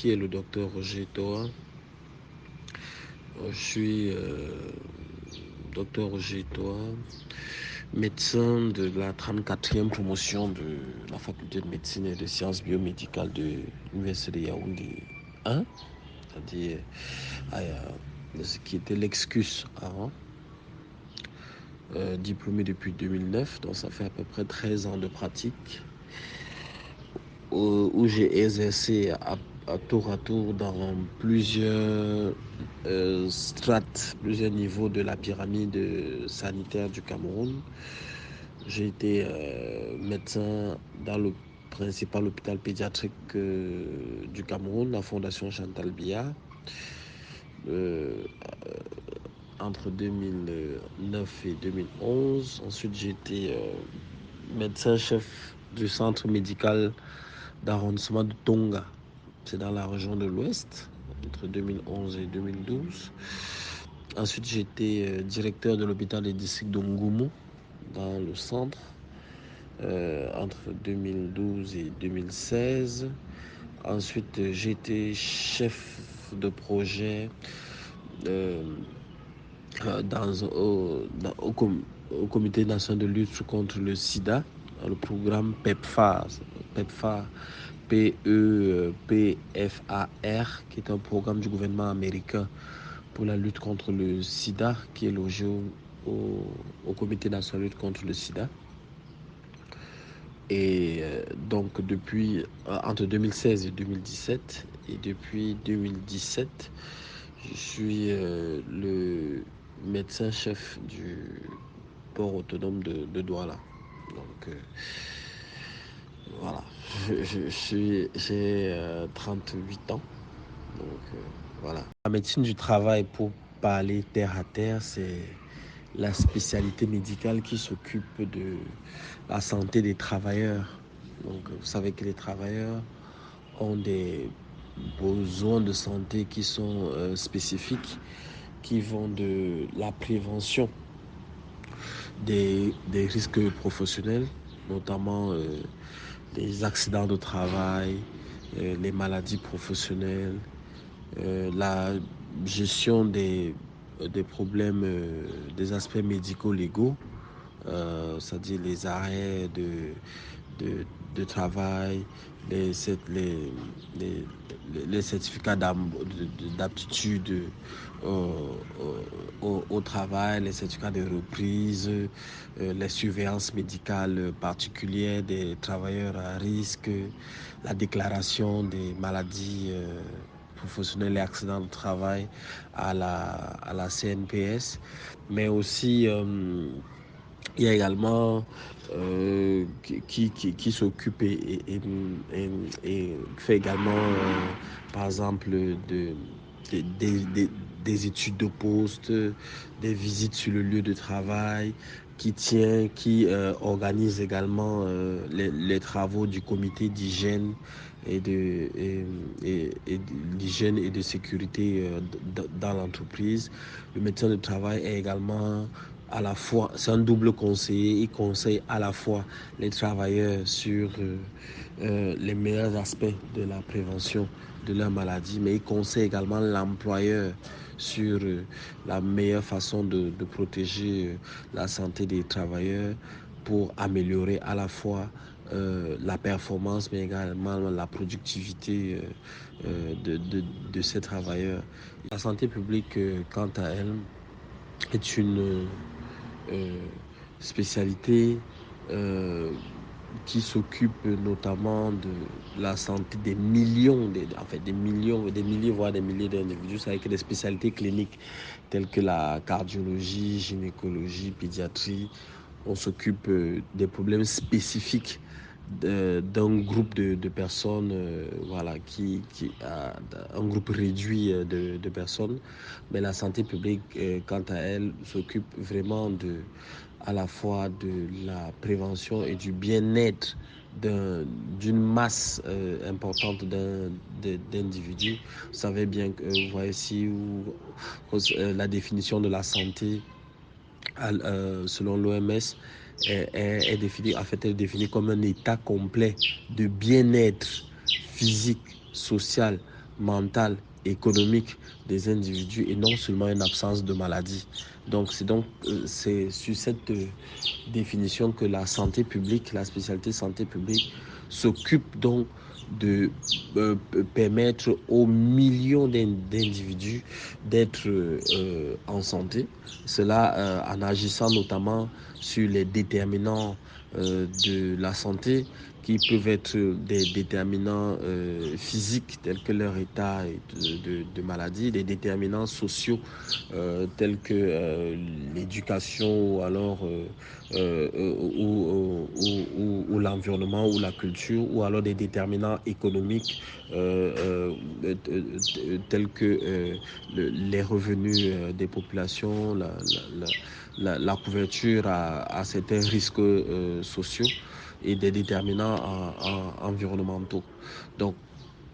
Qui est le docteur Roger Toa. Je suis docteur Roger Toa, médecin de la 34e promotion de la faculté de médecine et de sciences biomédicales de l'université de Yaoundé 1, c'est-à-dire ce qui était l'excuse avant. Diplômé depuis 2009, donc ça fait à peu près 13 ans de pratique où j'ai exercé à tour dans plusieurs strates, plusieurs niveaux de la pyramide sanitaire du Cameroun. J'ai été médecin dans le principal hôpital pédiatrique du Cameroun, la Fondation Chantal Biya, entre 2009 et 2011. Ensuite, j'ai été médecin-chef du centre médical d'arrondissement de Tonga. C'est dans la région de l'Ouest, entre 2011 et 2012. Ensuite, j'ai été directeur de l'hôpital des districts d'Ongumu, dans le centre, entre 2012 et 2016. Ensuite, j'ai été chef de projet au Comité national de lutte contre le sida, dans le programme PEPFAR, PEPFAR, qui est un programme du gouvernement américain pour la lutte contre le sida, qui est logé au Comité national de lutte contre le sida. Et donc entre 2016 et 2017, et depuis 2017, je suis le médecin-chef du port autonome de Douala. Donc voilà, j'ai 38 ans. Donc voilà. La médecine du travail, pour parler terre à terre, c'est la spécialité médicale qui s'occupe de la santé des travailleurs. Donc vous savez que les travailleurs ont des besoins de santé qui sont spécifiques, qui vont de la prévention des risques professionnels, notamment les accidents de travail, les maladies professionnelles, la gestion des problèmes, des aspects médico-légaux, c'est-à-dire les arrêts de travail, les certificats d'aptitude au travail, les certificats de reprise, les surveillances médicales particulières des travailleurs à risque, la déclaration des maladies professionnels et accidents de travail à la CNPS, mais aussi il y a également qui s'occupe et fait également par exemple des études de poste, des visites sur le lieu de travail, qui organise également les travaux du comité d'hygiène et d'hygiène et de sécurité dans l'entreprise. Le médecin de travail est également à la fois, c'est un double conseiller, il conseille à la fois les travailleurs sur les meilleurs aspects de la prévention de leur maladie, mais il conseille également l'employeur sur la meilleure façon de protéger la santé des travailleurs pour améliorer à la fois la performance, mais également la productivité de ces travailleurs. La santé publique, quant à elle, est une spécialité qui s'occupe notamment de la santé des millions, des milliers, voire des milliers d'individus, avec des spécialités cliniques telles que la cardiologie, gynécologie, pédiatrie. On s'occupe des problèmes spécifiques d'un groupe de personnes, voilà, qui a un groupe réduit de personnes. Mais la santé publique, quant à elle, s'occupe vraiment à la fois de la prévention et du bien-être d'une masse importante d'individus. Vous savez bien que vous voyez ici la définition de la santé selon l'OMS est définie, en fait, elle est définie comme un état complet de bien-être physique, social, mentale, économique des individus et non seulement une absence de maladie. Donc c'est sur cette définition que la santé publique, la spécialité santé publique s'occupe donc de permettre aux millions d'individus d'être en santé. Cela en agissant notamment sur les déterminants de la santé qui peuvent être des déterminants physiques tels que leur état de maladie, des déterminants sociaux tels que l'éducation ou alors ou l'environnement ou la culture ou alors des déterminants économiques tels que les revenus des populations, la couverture à certains risques sociaux et des déterminants environnementaux. Donc,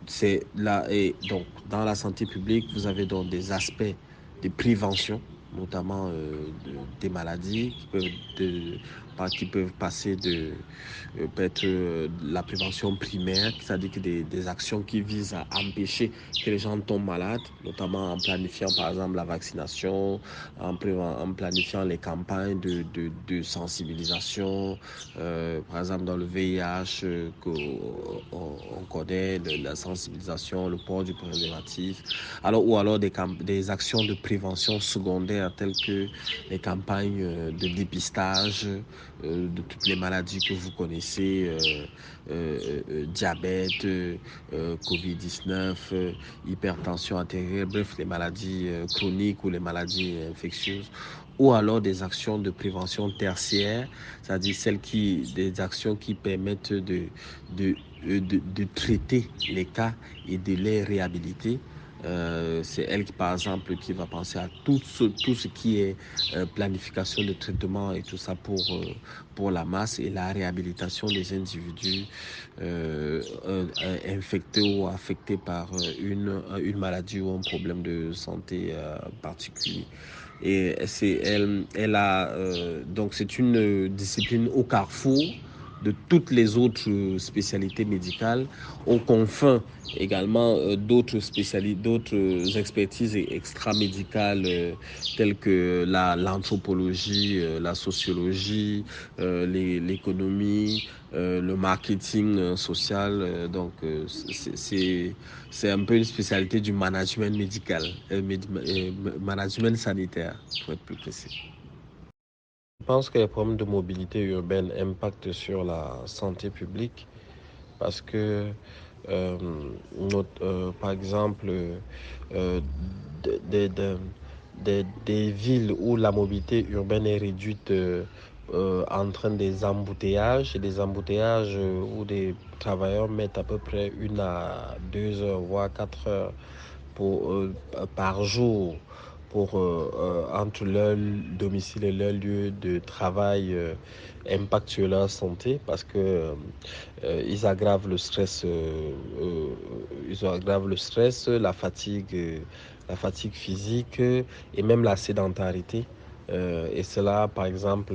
c'est là et donc dans la santé publique, vous avez donc des aspects de prévention, notamment des maladies qui peuvent passer de peut-être la prévention primaire, c'est-à-dire que des actions qui visent à empêcher que les gens tombent malades, notamment en planifiant par exemple la vaccination, en planifiant les campagnes de sensibilisation, par exemple dans le VIH qu'on connaît, la sensibilisation, le port du préservatif, ou alors des actions de prévention secondaire telles que les campagnes de dépistage de toutes les maladies que vous connaissez, diabète, Covid-19, hypertension artérielle, bref, les maladies chroniques ou les maladies infectieuses, ou alors des actions de prévention tertiaire, c'est-à-dire des actions qui permettent de traiter les cas et de les réhabiliter. C'est elle qui, par exemple, qui va penser à tout ce qui est planification de traitement et tout ça pour la masse et la réhabilitation des individus infectés ou affectés par une maladie ou un problème de santé particulier. Et donc c'est une discipline au carrefour de toutes les autres spécialités médicales, aux confins également d'autres expertises extramédicales telles que l'anthropologie, la sociologie, l'économie, le marketing social. C'est un peu une spécialité du management médical, management sanitaire, pour être plus précis. Je pense que les problèmes de mobilité urbaine impactent sur la santé publique parce que, euh, par exemple, des, des, des villes où la mobilité urbaine est réduite entraînent des embouteillages, où des travailleurs mettent à peu près 1 à 2 heures, voire 4 heures par jour entre leur domicile et leur lieu de travail impact sur leur santé parce que ils aggravent le stress, la fatigue physique et même la sédentarité. Et cela, par exemple,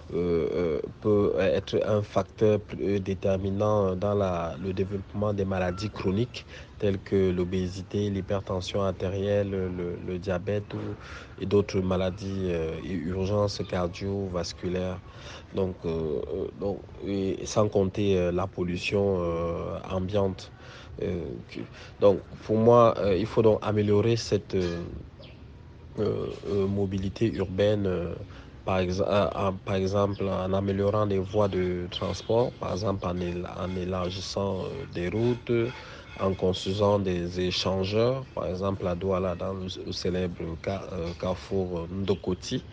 peut être un facteur déterminant dans le développement des maladies chroniques telles que l'obésité, l'hypertension artérielle, le diabète et d'autres maladies et urgences cardiovasculaires. Et sans compter la pollution ambiante. Euh, donc, pour moi, il faut donc améliorer cette mobilité urbaine, par exemple en améliorant les voies de transport, par exemple en élargissant des routes, en construisant des échangeurs, par exemple à Douala dans le célèbre carrefour Ndokoti,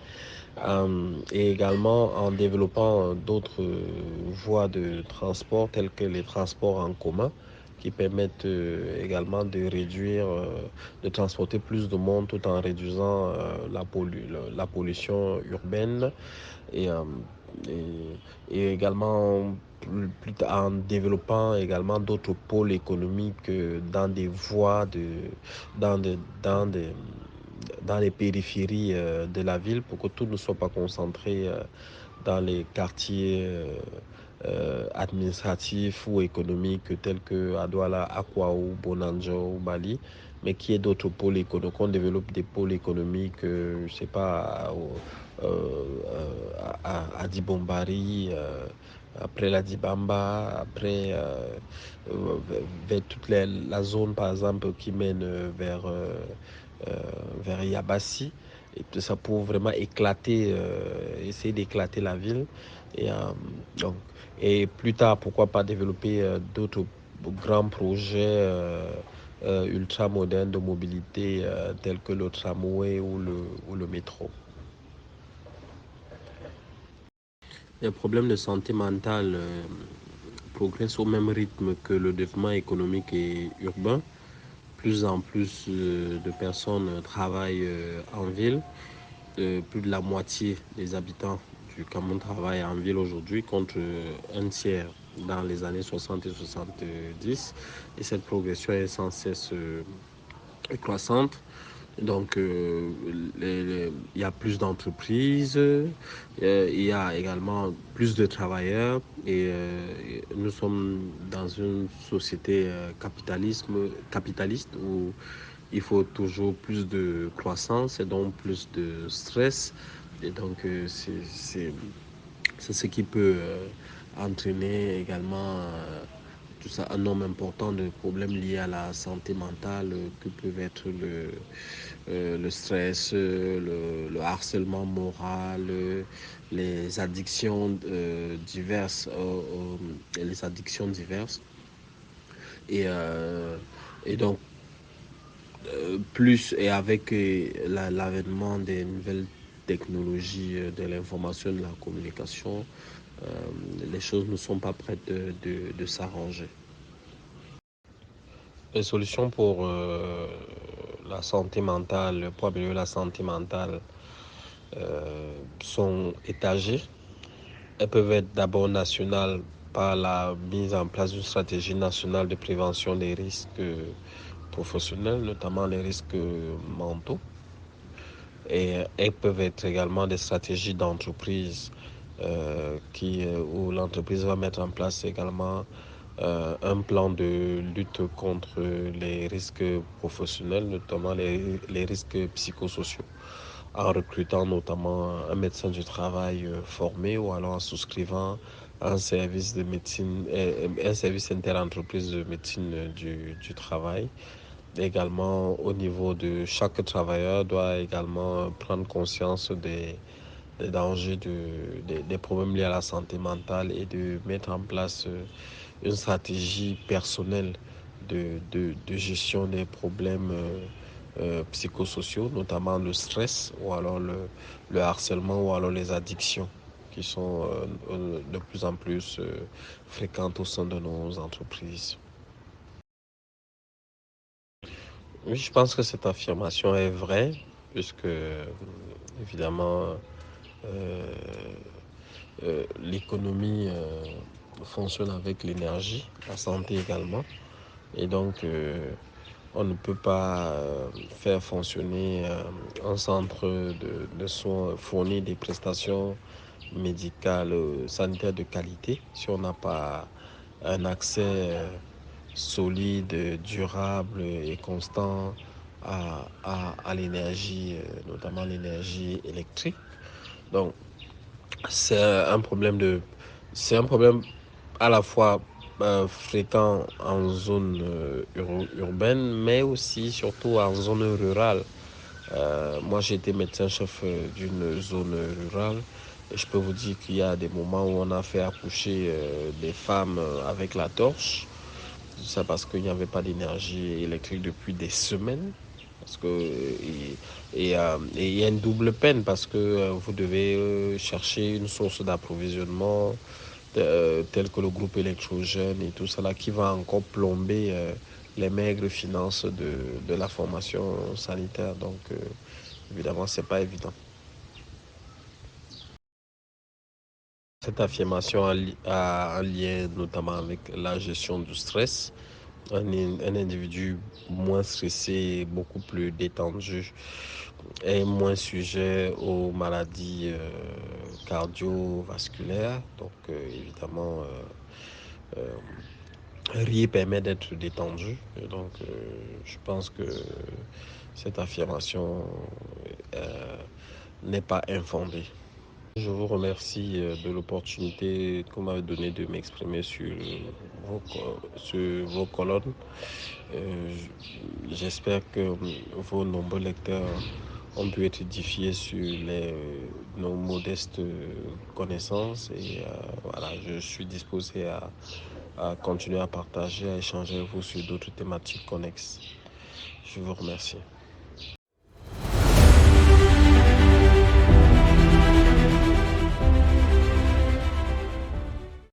et également en développant d'autres voies de transport telles que les transports en commun qui permettent également de réduire, de transporter plus de monde tout en réduisant la pollution urbaine et, euh, et également en développant également d'autres pôles économiques dans des voies dans des, dans des, dans les périphéries de la ville pour que tout ne soit pas concentré dans les quartiers administratifs ou économiques tels que à Douala, Akwa ou Bonanjo ou Bali, mais qu'il y ait d'autres pôles économiques, qu'on développe des pôles économiques, je ne sais pas, à Dibombari, après la Dibamba, après vers toute la zone par exemple qui mène euh, vers Yabassi, et tout ça pour vraiment éclater, essayer d'éclater la ville. Et, donc, et plus tard, pourquoi pas développer d'autres grands projets ultra modernes de mobilité tels que le tramway ou le métro. Les problèmes de santé mentale progressent au même rythme que le développement économique et urbain. Plus en plus de personnes travaillent en ville. Plus de la moitié des habitants du Cameroun travaillent en ville aujourd'hui contre un tiers dans les années 60 et 70. Et cette progression est sans cesse croissante. Donc, il y a plus d'entreprises, il y a également plus de travailleurs et nous sommes dans une société capitaliste où il faut toujours plus de croissance et donc plus de stress. Et donc, c'est ce qui peut entraîner également tout ça, un nombre important de problèmes liés à la santé mentale que peuvent être le stress, le harcèlement moral, les addictions diverses, les addictions diverses. Et, et donc, plus et avec l'avènement des nouvelles technologies de l'information et de la communication, euh, les choses ne sont pas prêtes de s'arranger. Les solutions pour la santé mentale, pour améliorer la santé mentale, sont étagées. Elles peuvent être d'abord nationales par la mise en place d'une stratégie nationale de prévention des risques professionnels, notamment les risques mentaux. Et elles peuvent être également des stratégies d'entreprise où l'entreprise va mettre en place également un plan de lutte contre les risques professionnels, notamment les risques psychosociaux, en recrutant notamment un médecin du travail formé ou alors en souscrivant un service de médecine, un service interentreprise de médecine du travail. Également, au niveau de chaque travailleur, doit également prendre conscience des dangers, des problèmes liés à la santé mentale et de mettre en place une stratégie personnelle de gestion des problèmes psychosociaux, notamment le stress ou alors le harcèlement ou alors les addictions qui sont de plus en plus fréquentes au sein de nos entreprises. Oui, je pense que cette affirmation est vraie, puisque évidemment euh, l'économie fonctionne avec l'énergie, la santé également, et donc on ne peut pas faire fonctionner un centre de soins, fournir des prestations médicales, sanitaires de qualité si on n'a pas un accès solide, durable et constant à l'énergie, notamment l'énergie électrique. Donc, c'est un problème c'est un problème à la fois fréquent en zone urbaine, mais aussi surtout en zone rurale. Moi, j'ai été médecin-chef d'une zone rurale et je peux vous dire qu'il y a des moments où on a fait accoucher des femmes avec la torche. Tout ça parce qu'il n'y avait pas d'énergie électrique depuis des semaines. Parce que, et il y a une double peine parce que vous devez chercher une source d'approvisionnement tel que le groupe électrogène et tout cela qui va encore plomber les maigres finances de la formation sanitaire. Donc, évidemment, c'est pas évident. Cette affirmation a un lien notamment avec la gestion du stress un individu moins stressé, beaucoup plus détendu et moins sujet aux maladies cardiovasculaires. Donc, évidemment, rire permet d'être détendu. Et donc, je pense que cette affirmation n'est pas infondée. Je vous remercie de l'opportunité que vous m'avez donnée de m'exprimer sur vos colonnes. J'espère que vos nombreux lecteurs ont pu être édifiés sur nos modestes connaissances. Et voilà, je suis disposé à continuer à partager, à échanger avec vous sur d'autres thématiques connexes. Je vous remercie.